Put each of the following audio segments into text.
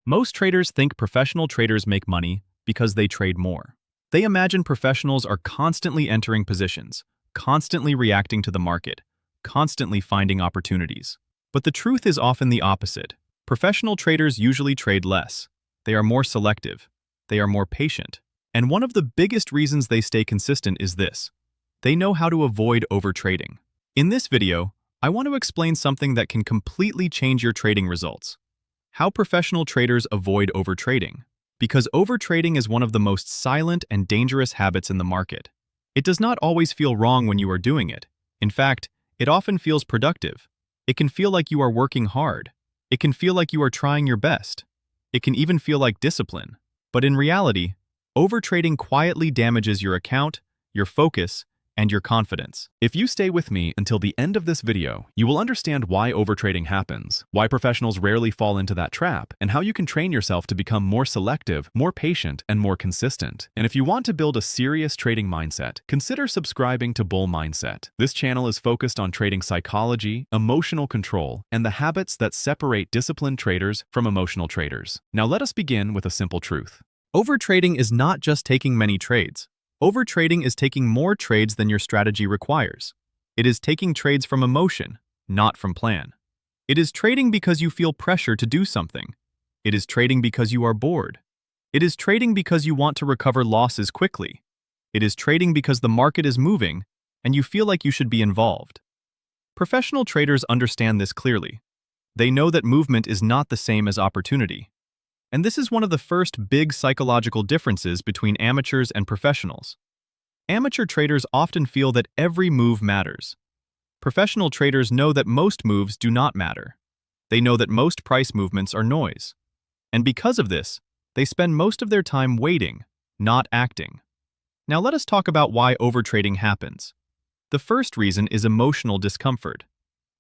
Most traders think professional traders make money because they trade more. They imagine professionals are constantly entering positions, constantly reacting to the market, constantly finding opportunities. But the truth is often the opposite. Professional traders usually trade less. They are more selective. They are more patient. And one of the biggest reasons they stay consistent is this: they know how to avoid overtrading. In this video, I want to explain something that can completely change your trading results. How professional traders avoid overtrading. Because overtrading is one of the most silent and dangerous habits in the market. It does not always feel wrong when you are doing it. In fact, it often feels productive. It can feel like you are working hard. It can feel like you are trying your best. It can even feel like discipline. But in reality, overtrading quietly damages your account, your focus, and your confidence. If you stay with me until the end of this video, you will understand why overtrading happens, why professionals rarely fall into that trap, and how you can train yourself to become more selective, more patient, and more consistent. And if you want to build a serious trading mindset, consider subscribing to Bull Mindset. This channel is focused on trading psychology, emotional control, and the habits that separate disciplined traders from emotional traders. Now let us begin with a simple truth. Overtrading is not just taking many trades. Overtrading is taking more trades than your strategy requires. It is taking trades from emotion, not from plan. It is trading because you feel pressure to do something. It is trading because you are bored. It is trading because you want to recover losses quickly. It is trading because the market is moving and you feel like you should be involved. Professional traders understand this clearly. They know that movement is not the same as opportunity. And this is one of the first big psychological differences between amateurs and professionals. Amateur traders often feel that every move matters. Professional traders know that most moves do not matter. They know that most price movements are noise. And because of this, they spend most of their time waiting, not acting. Now let us talk about why overtrading happens. The first reason is emotional discomfort.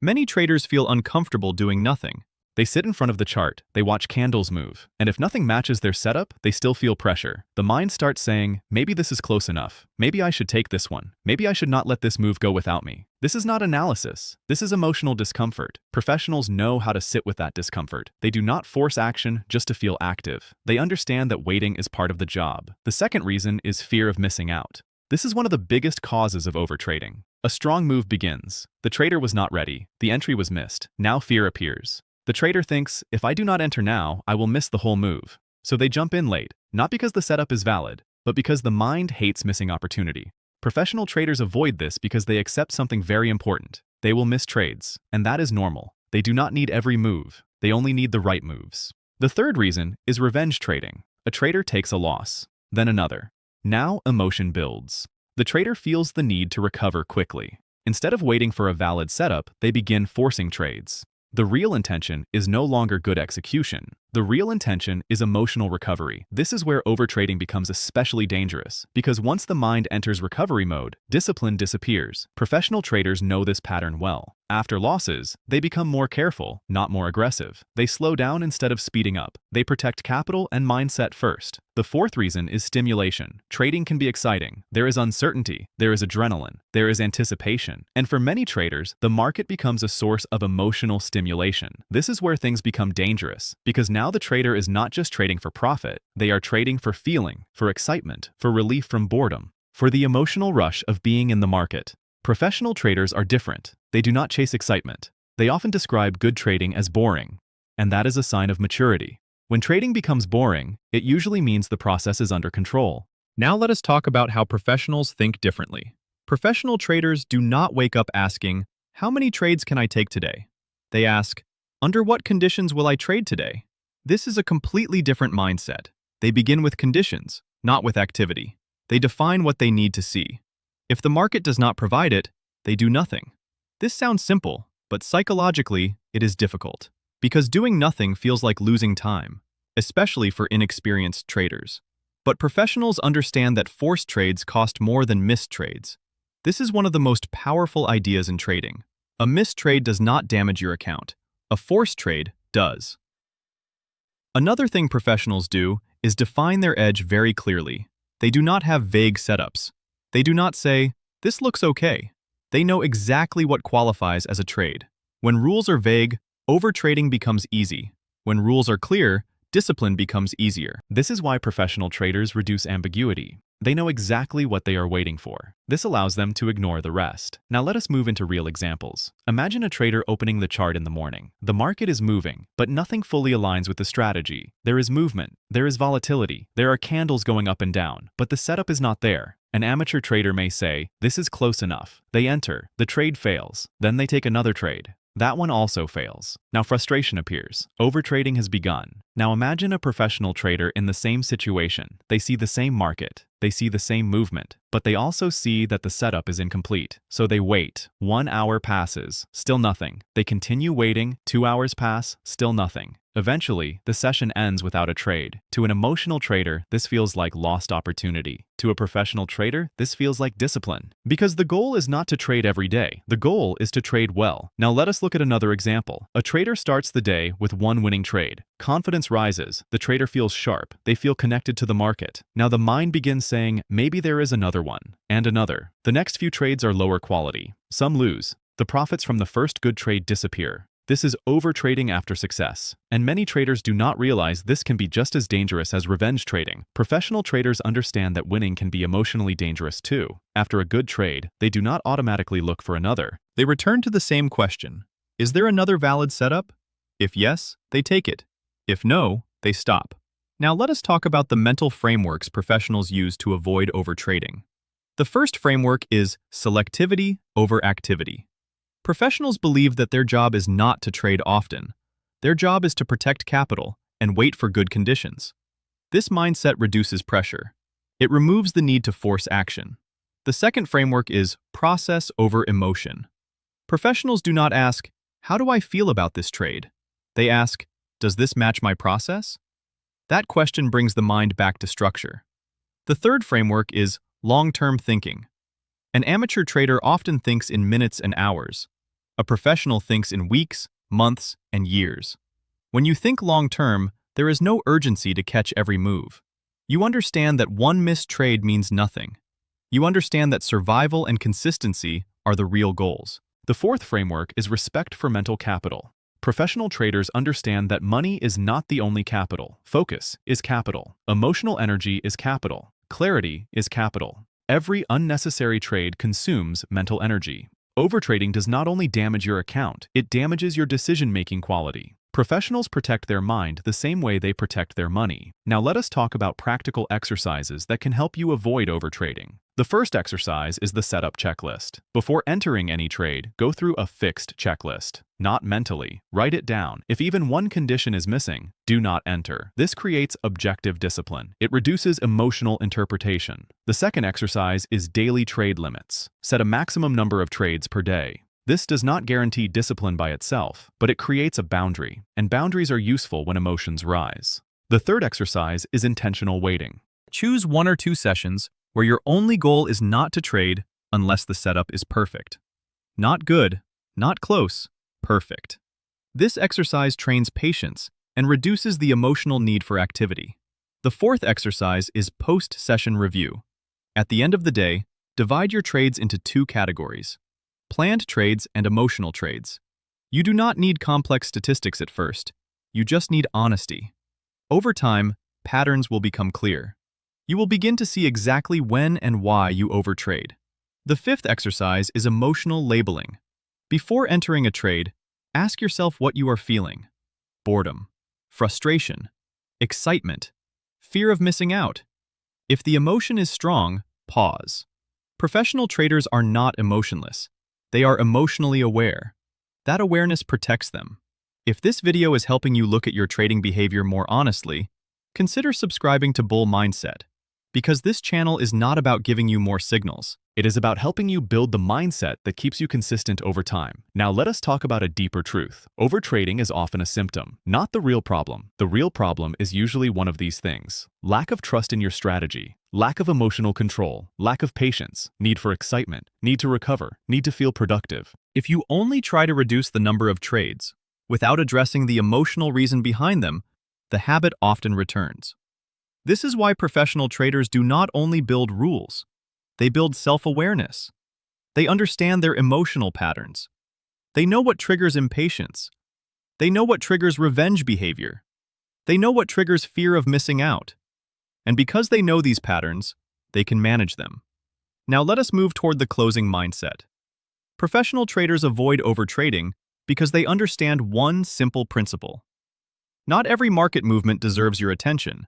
Many traders feel uncomfortable doing nothing. They sit in front of the chart, they watch candles move, and if nothing matches their setup, they still feel pressure. The mind starts saying, maybe this is close enough. Maybe I should take this one. Maybe I should not let this move go without me. This is not analysis. This is emotional discomfort. Professionals know how to sit with that discomfort. They do not force action just to feel active. They understand that waiting is part of the job. The second reason is fear of missing out. This is one of the biggest causes of overtrading. A strong move begins. The trader was not ready. The entry was missed. Now fear appears. The trader thinks, if I do not enter now, I will miss the whole move. So they jump in late, not because the setup is valid, but because the mind hates missing opportunity. Professional traders avoid this because they accept something very important. They will miss trades, and that is normal. They do not need every move. They only need the right moves. The third reason is revenge trading. A trader takes a loss, then another. Now emotion builds. The trader feels the need to recover quickly. Instead of waiting for a valid setup, they begin forcing trades. The real intention is no longer good execution. The real intention is emotional recovery. This is where overtrading becomes especially dangerous, because once the mind enters recovery mode, discipline disappears. Professional traders know this pattern well. After losses, they become more careful, not more aggressive. They slow down instead of speeding up. They protect capital and mindset first. The fourth reason is stimulation. Trading can be exciting. There is uncertainty. There is adrenaline. There is anticipation. And for many traders, the market becomes a source of emotional stimulation. This is where things become dangerous, because now the trader is not just trading for profit. They are trading for feeling, for excitement, for relief from boredom, for the emotional rush of being in the market. Professional traders are different. They do not chase excitement. They often describe good trading as boring, and that is a sign of maturity. When trading becomes boring, it usually means the process is under control. Now let us talk about how professionals think differently. Professional traders do not wake up asking, how many trades can I take today? They ask, under what conditions will I trade today? This is a completely different mindset. They begin with conditions, not with activity. They define what they need to see. If the market does not provide it, they do nothing. This sounds simple, but psychologically, it is difficult. Because doing nothing feels like losing time, especially for inexperienced traders. But professionals understand that forced trades cost more than missed trades. This is one of the most powerful ideas in trading. A missed trade does not damage your account. A forced trade does. Another thing professionals do is define their edge very clearly. They do not have vague setups. They do not say, this looks okay. They know exactly what qualifies as a trade. When rules are vague, overtrading becomes easy. When rules are clear, discipline becomes easier. This is why professional traders reduce ambiguity. They know exactly what they are waiting for. This allows them to ignore the rest. Now let us move into real examples. Imagine a trader opening the chart in the morning. The market is moving, but nothing fully aligns with the strategy. There is movement, there is volatility, there are candles going up and down, but the setup is not there. An amateur trader may say, "This is close enough." They enter, the trade fails, then they take another trade. That one also fails. Now frustration appears. Overtrading has begun. Now imagine a professional trader in the same situation. They see the same market. They see the same movement, but they also see that the setup is incomplete. So they wait. 1 hour passes, still nothing. They continue waiting, 2 hours pass, still nothing. Eventually, the session ends without a trade. To an emotional trader, this feels like lost opportunity. To a professional trader, this feels like discipline. Because the goal is not to trade every day. The goal is to trade well. Now let us look at another example. A trader starts the day with one winning trade. Confidence rises. The trader feels sharp. They feel connected to the market. Now the mind begins saying, maybe there is another one, and another. The next few trades are lower quality. Some lose. The profits from the first good trade disappear. This is overtrading after success. And many traders do not realize this can be just as dangerous as revenge trading. Professional traders understand that winning can be emotionally dangerous too. After a good trade, they do not automatically look for another. They return to the same question. Is there another valid setup? If yes, they take it. If no, they stop. Now let us talk about the mental frameworks professionals use to avoid overtrading. The first framework is selectivity over activity. Professionals believe that their job is not to trade often. Their job is to protect capital and wait for good conditions. This mindset reduces pressure. It removes the need to force action. The second framework is process over emotion. Professionals do not ask, "How do I feel about this trade?" They ask, "Does this match my process?" That question brings the mind back to structure. The third framework is long-term thinking. An amateur trader often thinks in minutes and hours. A professional thinks in weeks, months, and years. When you think long-term, there is no urgency to catch every move. You understand that one missed trade means nothing. You understand that survival and consistency are the real goals. The fourth framework is respect for mental capital. Professional traders understand that money is not the only capital. Focus is capital. Emotional energy is capital. Clarity is capital. Every unnecessary trade consumes mental energy. Overtrading does not only damage your account, it damages your decision-making quality. Professionals protect their mind the same way they protect their money. Now let us talk about practical exercises that can help you avoid overtrading. The first exercise is the setup checklist. Before entering any trade, go through a fixed checklist. Not mentally. Write it down. If even one condition is missing, do not enter. This creates objective discipline. It reduces emotional interpretation. The second exercise is daily trade limits. Set a maximum number of trades per day. This does not guarantee discipline by itself, but it creates a boundary, and boundaries are useful when emotions rise. The third exercise is intentional waiting. Choose 1 or 2 sessions where your only goal is not to trade unless the setup is perfect. Not good, not close, perfect. This exercise trains patience and reduces the emotional need for activity. The fourth exercise is post-session review. At the end of the day, divide your trades into 2 categories: planned trades and emotional trades. You do not need complex statistics at first. You just need honesty. Over time, patterns will become clear. You will begin to see exactly when and why you overtrade. The fifth exercise is emotional labeling. Before entering a trade, ask yourself what you are feeling: boredom, frustration, excitement, fear of missing out. If the emotion is strong, pause. Professional traders are not emotionless. They are emotionally aware. That awareness protects them. If this video is helping you look at your trading behavior more honestly, consider subscribing to Bull Mindset. Because this channel is not about giving you more signals. It is about helping you build the mindset that keeps you consistent over time. Now let us talk about a deeper truth. Overtrading is often a symptom, not the real problem. The real problem is usually one of these things: lack of trust in your strategy, lack of emotional control, lack of patience, need for excitement, need to recover, need to feel productive. If you only try to reduce the number of trades without addressing the emotional reason behind them, the habit often returns. This is why professional traders do not only build rules, they build self-awareness. They understand their emotional patterns. They know what triggers impatience. They know what triggers revenge behavior. They know what triggers fear of missing out. And because they know these patterns, they can manage them. Now let us move toward the closing mindset. Professional traders avoid overtrading because they understand one simple principle. Not every market movement deserves your attention,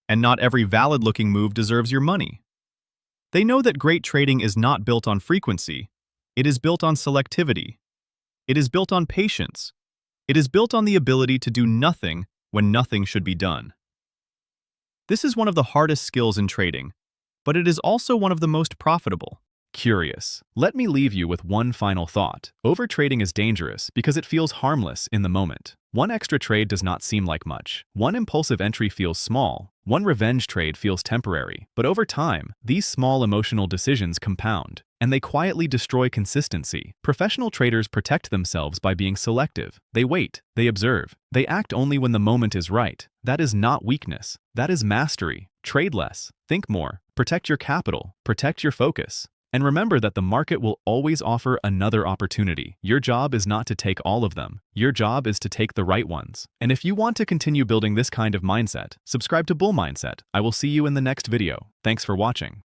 and not every valid-looking move deserves your money. They know that great trading is not built on frequency, it is built on selectivity. It is built on patience. It is built on the ability to do nothing when nothing should be done. This is one of the hardest skills in trading, but it is also one of the most profitable. Curious. Let me leave you with one final thought. Overtrading is dangerous because it feels harmless in the moment. One extra trade does not seem like much. One impulsive entry feels small. One revenge trade feels temporary. But over time, these small emotional decisions compound, and they quietly destroy consistency. Professional traders protect themselves by being selective. They wait, they observe, they act only when the moment is right. That is not weakness. That is mastery. Trade less, think more, protect your capital, protect your focus. And remember that the market will always offer another opportunity. Your job is not to take all of them. Your job is to take the right ones. And if you want to continue building this kind of mindset, subscribe to Bull Mindset. I will see you in the next video. Thanks for watching.